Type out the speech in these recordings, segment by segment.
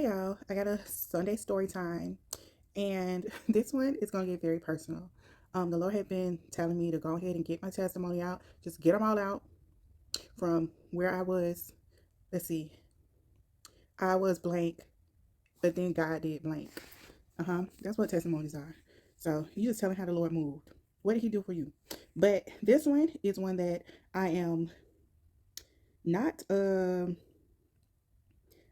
y'all, I got a Sunday story time, and this one is going to get very personal. The Lord had been telling me to go ahead and get my testimony out, just get them all out from where I was. Let's see, I was blank, but then God did blank. That's what testimonies are. So you just telling how the Lord moved. What did He do for you? But this one is one that I am not. I'm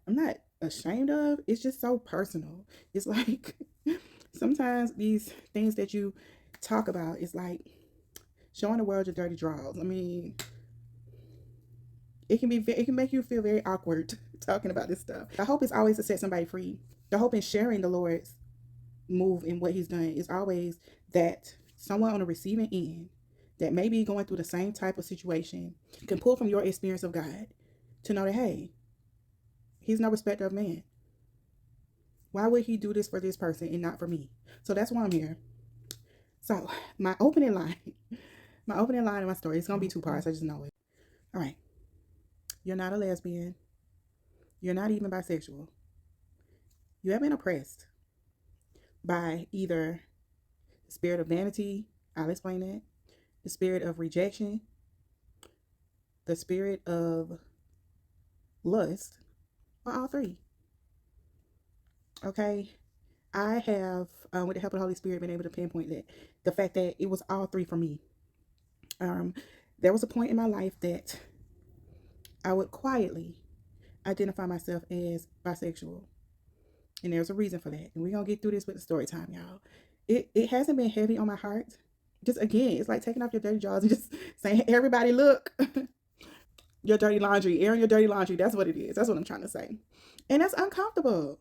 not ashamed of. It's just so personal. It's like sometimes these things that you talk about, it's like showing the world your dirty draws. I mean, it can make you feel very awkward talking about this stuff. The hope is always to set somebody free. The hope in sharing the Lord's move and what He's done is always that someone on the receiving end that may be going through the same type of situation can pull from your experience of God to know that, hey, He's no respecter of man. Why would He do this for this person and not for me? So that's why I'm here. So my opening line, my opening line of my story, it's gonna be two parts. I just know it. All right. You're not a lesbian. You're not even bisexual. You have been oppressed by either the spirit of vanity, I'll explain that, the spirit of rejection, the spirit of lust, or all three. Okay. I have, with the help of the Holy Spirit, been able to pinpoint that the fact that it was all three for me. There was a point in my life that I would quietly identify myself as bisexual. And there's a reason for that. And we're going to get through this with the story time, y'all. It hasn't been heavy on my heart. Just again, it's like taking off your dirty drawers and just saying, everybody, look, your dirty laundry, airing your dirty laundry. That's what it is. That's what I'm trying to say. And that's uncomfortable.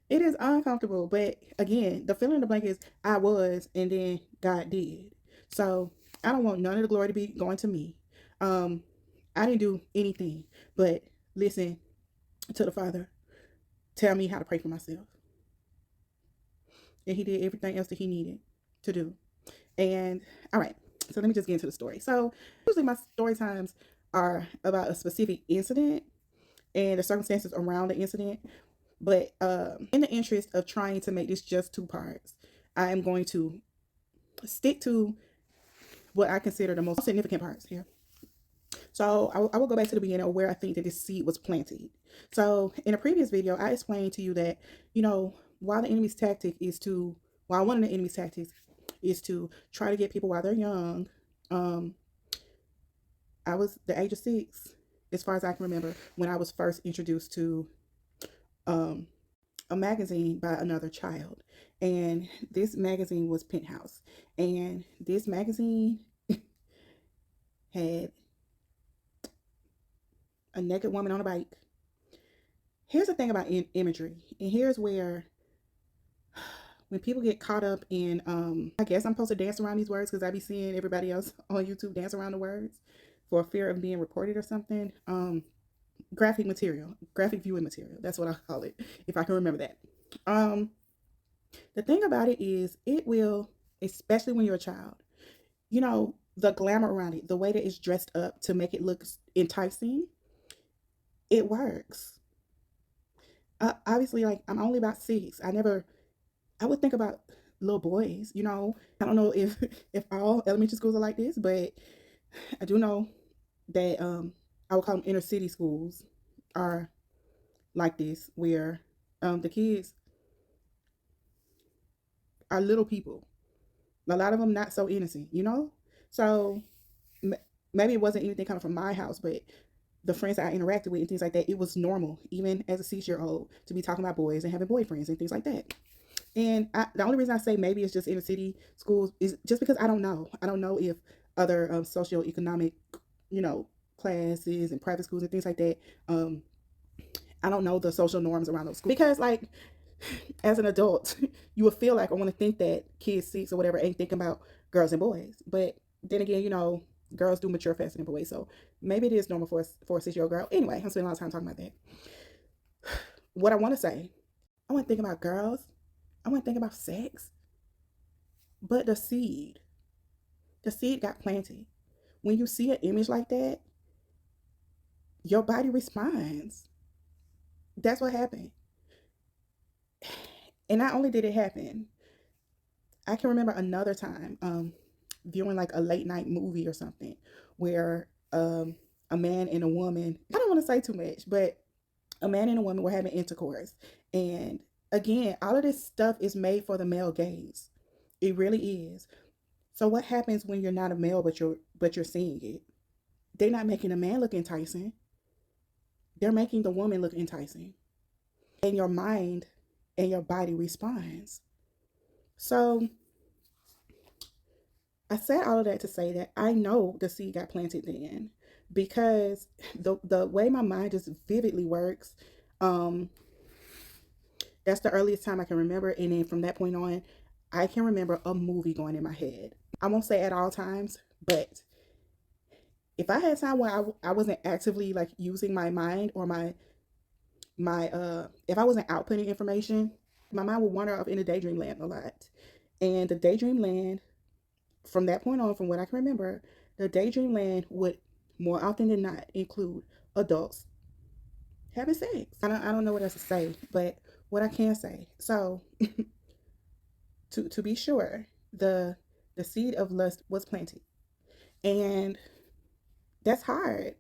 It is uncomfortable. But again, the feeling in the blank is I was, and then God did. So I don't want none of the glory to be going to me. I didn't do anything but listen to the Father tell me how to pray for myself. And He did everything else that He needed to do. And all right, so let me just get into the story. So usually my story times are about a specific incident and the circumstances around the incident. But in the interest of trying to make this just two parts, I am going to stick to what I consider the most significant parts here. So I will go back to the beginning of where I think that this seed was planted. So in a previous video, I explained to you that, while one of the enemy's tactics is to try to get people while they're young. I was the age of 6, as far as I can remember, when I was first introduced to a magazine by another child. And this magazine was Penthouse. And this magazine had a naked woman on a bike. Here's the thing about imagery, and here's where when people get caught up in, I guess I'm supposed to dance around these words because I be seeing everybody else on YouTube dance around the words for fear of being reported or something. Graphic viewing material. That's what I call it, if I can remember that. The thing about it is, it will, especially when you're a child, the glamour around it, the way that it's dressed up to make it look enticing, it works. Obviously, like, I'm only about 6. I would think about little boys, I don't know if all elementary schools are like this, but I do know that I would call them inner city schools are like this, where the kids are little people. A lot of them not so innocent, So maybe it wasn't anything coming from my house, but the friends that I interacted with and things like that, it was normal, even as a 6-year-old, to be talking about boys and having boyfriends and things like that. And the only reason I say maybe it's just inner city schools is just because I don't know. I don't know if other socioeconomic, classes and private schools and things like that. I don't know the social norms around those schools because, like, as an adult, you would feel like I want to think that kids 6 or whatever ain't thinking about girls and boys. But then again, girls do mature faster than boys, so maybe it is normal for a 6-year-old girl. Anyway, I'm spending a lot of time talking about that. What I want to say, I want to think about girls. I want to think about sex. But the seed got planted. When you see an image like that, your body responds. That's what happened. And not only did it happen, I can remember another time viewing like a late night movie or something where a man and a woman, I don't want to say too much, but a man and a woman were having intercourse. And again, all of this stuff is made for the male gaze. It really is. So what happens when you're not a male but you're seeing it? They're not making a man look enticing. They're making the woman look enticing. And your mind and your body responds. So I said all of that to say that I know the seed got planted then, because the way my mind just vividly works, um, that's the earliest time I can remember. And then from that point on, I can remember a movie going in my head. I won't say at all times, but if I had time where I wasn't actively like using my mind or my if I wasn't outputting information, my mind would wander off into daydream land a lot. And the daydream land, from that point on, from what I can remember, the daydream land would more often than not include adults having sex. I don't know what else to say, but what I can say. So to be sure, the seed of lust was planted. And that's hard.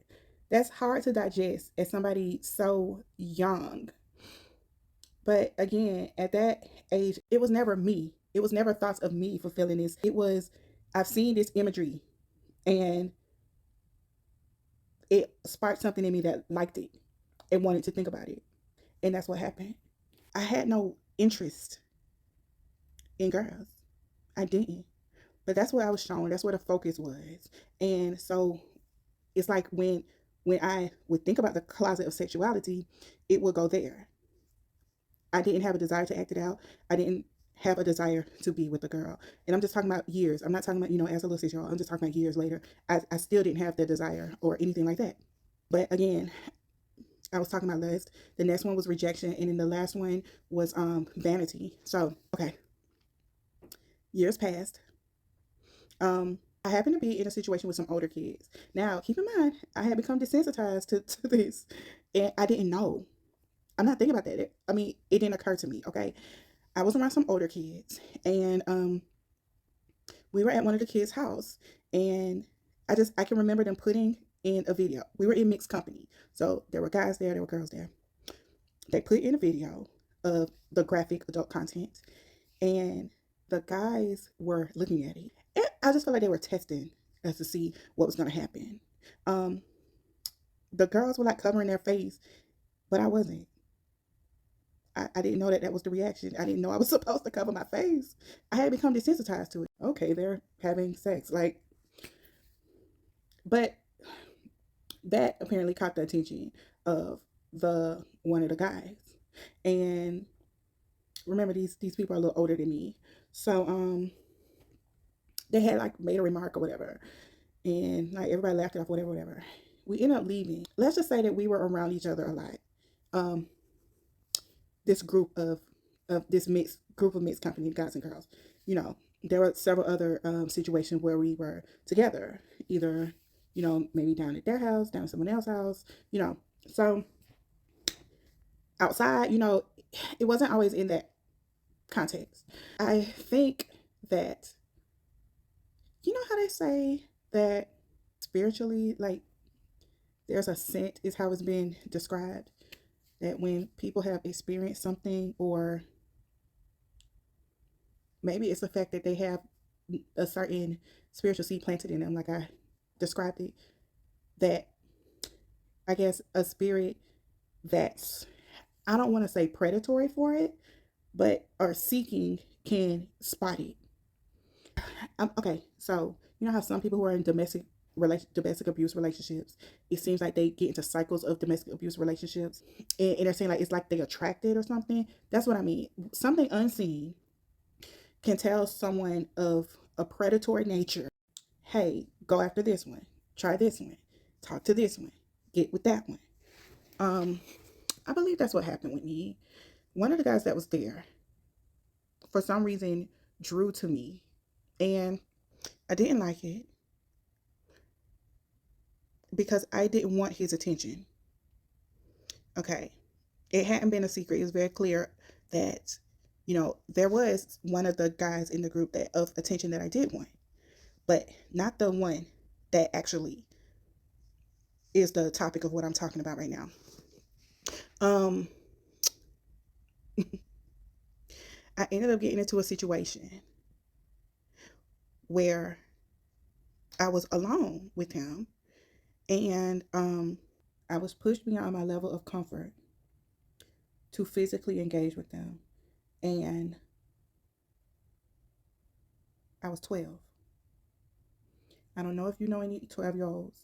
That's hard to digest as somebody so young. But again, at that age, it was never me. It was never thoughts of me fulfilling this. It was, I've seen this imagery and it sparked something in me that liked it and wanted to think about it. And that's what happened. I had no interest in girls. I didn't. But that's what I was shown. That's where the focus was. And so it's like when I would think about the closet of sexuality, it would go there. I didn't have a desire to act it out. I didn't have a desire to be with a girl. And I'm just talking about years. I'm not talking about, as a little 6-year-old. I'm just talking about years later. I still didn't have the desire or anything like that. But again, I was talking about lust. The next one was rejection. And then the last one was vanity. So, okay. Years passed. I happened to be in a situation with some older kids. Now, keep in mind, I had become desensitized to this. And I didn't know. I'm not thinking about that. I mean, it didn't occur to me, okay? I was around some older kids, and we were at one of the kids' house, and I can remember them putting in a video. We were in mixed company, so there were guys there, there were girls there. They put in a video of the graphic adult content, and the guys were looking at it. And I just felt like they were testing us to see what was going to happen. Um, the girls were like covering their face, but I wasn't. I didn't know that that was the reaction. I didn't know I was supposed to cover my face. I had become desensitized to it. Okay, they're having sex. Like, but that apparently caught the attention of the one of the guys. And remember, these people are a little older than me. So they had like made a remark or whatever. And like everybody laughed it off, whatever. We ended up leaving. Let's just say that we were around each other a lot. Um, this group of this mixed group of mixed company, guys and girls. There were several other situations where we were together, either maybe down at their house, down at someone else's house. So outside, it wasn't always in that context. I think that how they say that spiritually, like there's a scent, is how it's been described, that when people have experienced something, or maybe it's the fact that they have a certain spiritual seed planted in them, like I described it, that I guess a spirit that's, I don't want to say predatory for it, but are seeking can spot it. Okay, so how some people who are in domestic abuse relationships, it seems like they get into cycles of domestic abuse relationships, and they're saying like it's like they attracted or something. That's what I mean. Something unseen can tell someone of a predatory nature, hey, go after this one, try this one, talk to this one, get with that one. I believe that's what happened with me. One of the guys that was there, for some reason, drew to me, and I didn't like it because I didn't want his attention. Okay. It hadn't been a secret. It was very clear that, There was one of the guys in the group that of attention that I did want, but not the one that actually is the topic of what I'm talking about right now. Um, I ended up getting into a situation where I was alone with him, and I was pushed beyond my level of comfort to physically engage with them, and I was 12. I don't know if you know any 12-year-olds.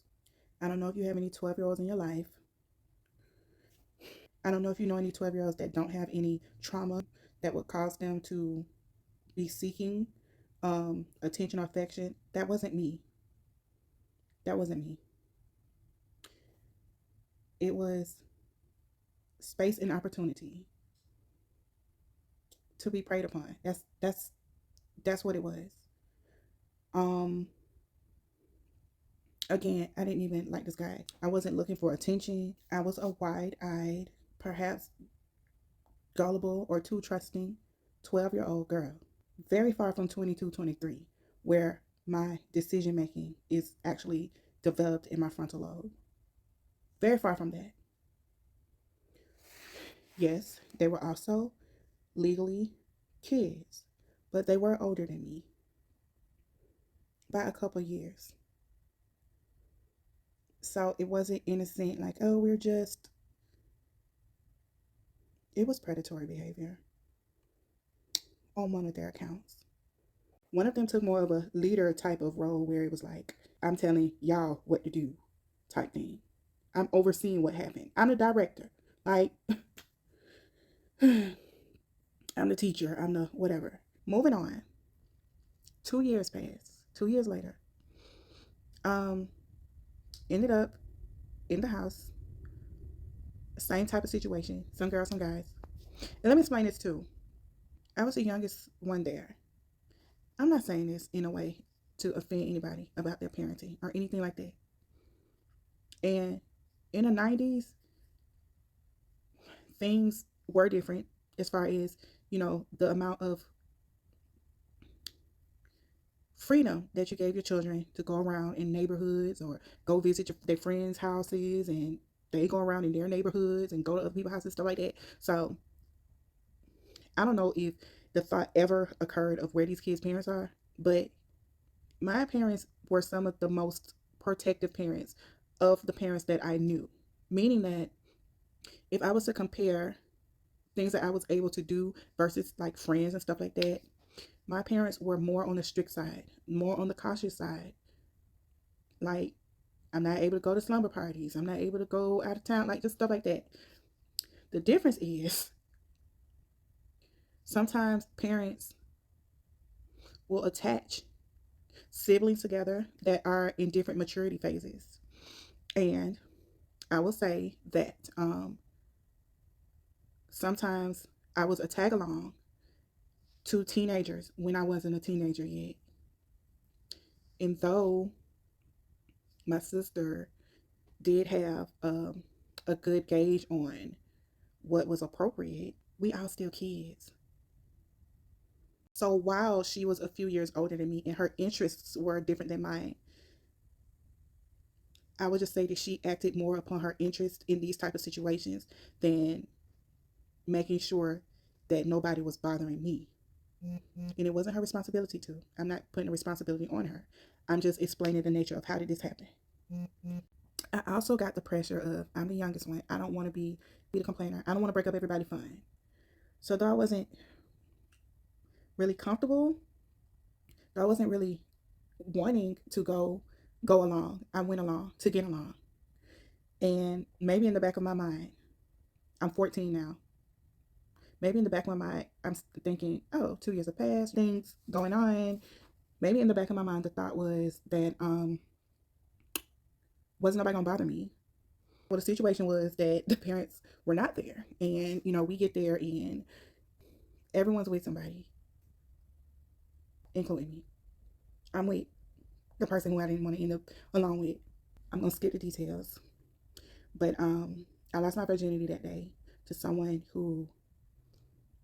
I don't know if you have any 12-year-olds in your life. I don't know if you know any 12-year-olds that don't have any trauma that would cause them to be seeking attention or affection. That wasn't me. That wasn't me. It was space and opportunity to be preyed upon. That's what it was. Um, Again, I didn't even like this guy. I wasn't looking for attention. I was a wide-eyed, perhaps gullible or too trusting 12-year-old girl. Very far from 22, 23, where my decision making is actually developed in my frontal lobe. Very far from that. Yes, they were also legally kids, but they were older than me by a couple years. So it wasn't innocent, like, oh, we're just, it was predatory behavior on one of their accounts. One of them took more of a leader type of role where it was like, I'm telling y'all what to do type thing. I'm overseeing what happened. I'm the director. Like, I'm the teacher. I'm the whatever. Moving on. 2 years passed. 2 years later, um, ended up in the house. Same type of situation. Some girls, some guys. And let me explain this too. I was the youngest one there. I'm not saying this in a way to offend anybody about their parenting or anything like that. And in the 90s, things were different as far as, the amount of freedom that you gave your children to go around in neighborhoods or go visit their friends' houses, and they go around in their neighborhoods and go to other people's houses, stuff like that. So I don't know if the thought ever occurred of where these kids' parents are, but my parents were some of the most protective parents of the parents that I knew. Meaning that if I was to compare things that I was able to do versus like friends and stuff like that, my parents were more on the strict side, more on the cautious side. Like, I'm not able to go to slumber parties. I'm not able to go out of town, like just stuff like that. The difference is sometimes parents will attach siblings together that are in different maturity phases. And I will say that sometimes I was a tag along to teenagers when I wasn't a teenager yet. And though my sister did have a good gauge on what was appropriate, we all still kids. So while she was a few years older than me and her interests were different than mine, I would just say that she acted more upon her interest in these type of situations than making sure that nobody was bothering me. And it wasn't her responsibility to. I'm not putting the responsibility on her. I'm just explaining the nature of how did this happen. I also got the pressure of I'm the youngest one. I don't want to be the complainer. I don't want to break up everybody's fun. So though I wasn't really comfortable, though I wasn't really wanting to go along, I went along to get along. And maybe in the back of my mind, I'm 14 now. Maybe in the back of my mind, I'm thinking, oh, 2 years have passed, things going on. Maybe in the back of my mind, the thought was that wasn't nobody gonna bother me. Well, the situation was that the parents were not there, and we get there and everyone's with somebody, including me. I'm with the person who I didn't want to end up alone with. I'm gonna skip the details, but I lost my virginity that day to someone who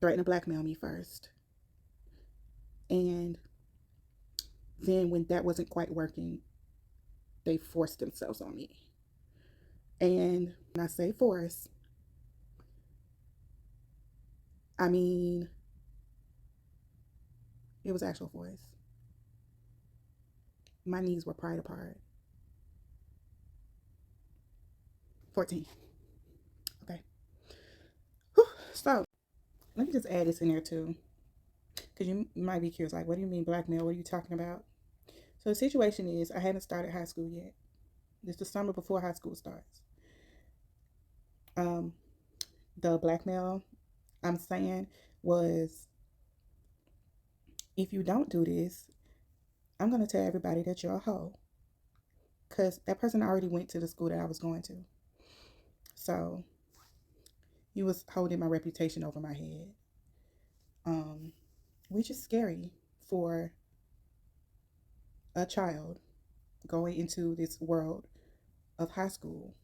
threatened to blackmail me first. And then when that wasn't quite working, they forced themselves on me. And when I say force, I mean it was actual force. My knees were pried apart. 14. Okay. Whew. So let me just add this in there too. Because you might be curious, like, what do you mean blackmail? What are you talking about? So the situation is I haven't started high school yet. It's the summer before high school starts. Um, the blackmail I'm saying was, if you don't do this, I'm gonna tell everybody that you're a hoe. Cause that person already went to the school that I was going to. So he was holding my reputation over my head. Which is scary for a child going into this world of high school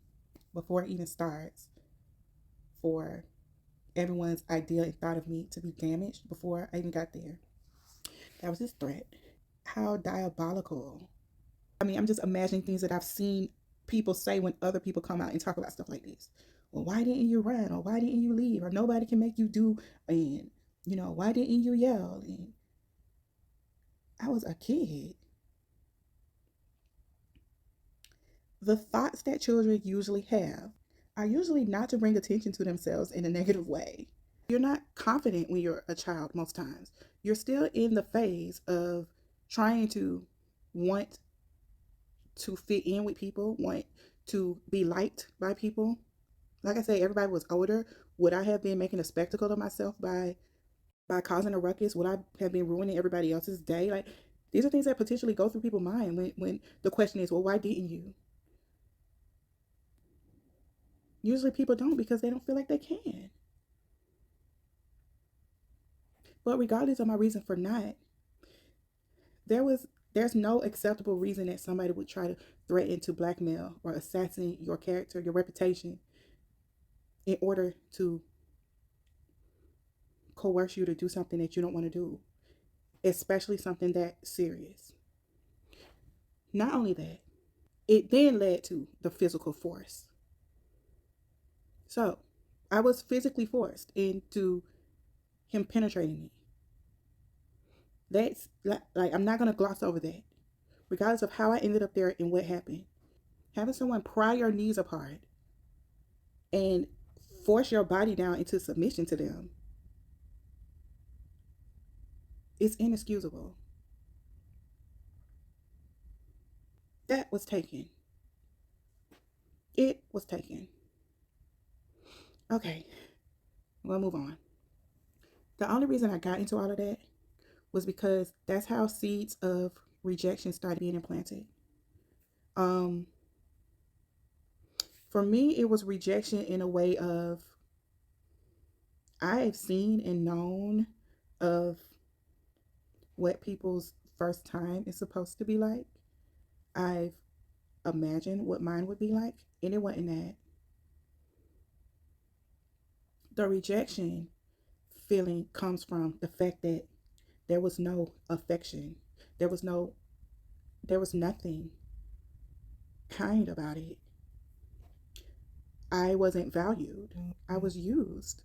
before it even starts, for everyone's idea and thought of me to be damaged before I even got there. That was his threat. How diabolical. I mean, I'm just imagining things that I've seen people say when other people come out and talk about stuff like this. Well, why didn't you run? Or why didn't you leave? Or nobody can make you do, and why didn't you yell? And I was a kid. The thoughts that children usually have are usually not to bring attention to themselves in a negative way. You're not confident when you're a child most times. You're still in the phase of trying to want to fit in with people, want to be liked by people. Like I say, everybody was older. Would I have been making a spectacle of myself by causing a ruckus? Would I have been ruining everybody else's day? Like, these are things that potentially go through people's mind when the question is, well, why didn't you? Usually people don't, because they don't feel like they can. But regardless of my reason for not, there's no acceptable reason that somebody would try to threaten to blackmail or assassinate your character, your reputation, in order to coerce you to do something that you don't want to do, especially something that serious. Not only that, it then led to the physical force. So I was physically forced into him penetrating me. That's like, I'm not going to gloss over that. Regardless of how I ended up there and what happened, having someone pry your knees apart and force your body down into submission to them is inexcusable. That was taken. It was taken. Okay, we'll move on. The only reason I got into all of that was because that's how seeds of rejection started being implanted. Um, for me, it was rejection in a way of, I have seen and known of what people's first time is supposed to be like. I've imagined what mine would be like, and it wasn't that. The rejection feeling comes from the fact that there was no affection. There was no there was nothing kind about it. I wasn't valued. I was used.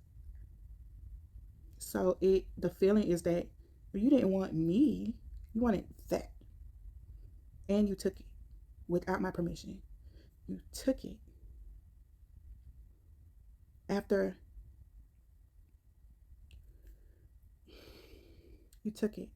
So the feeling is that you didn't want me, you wanted that. And you took it without my permission. You took it after you took it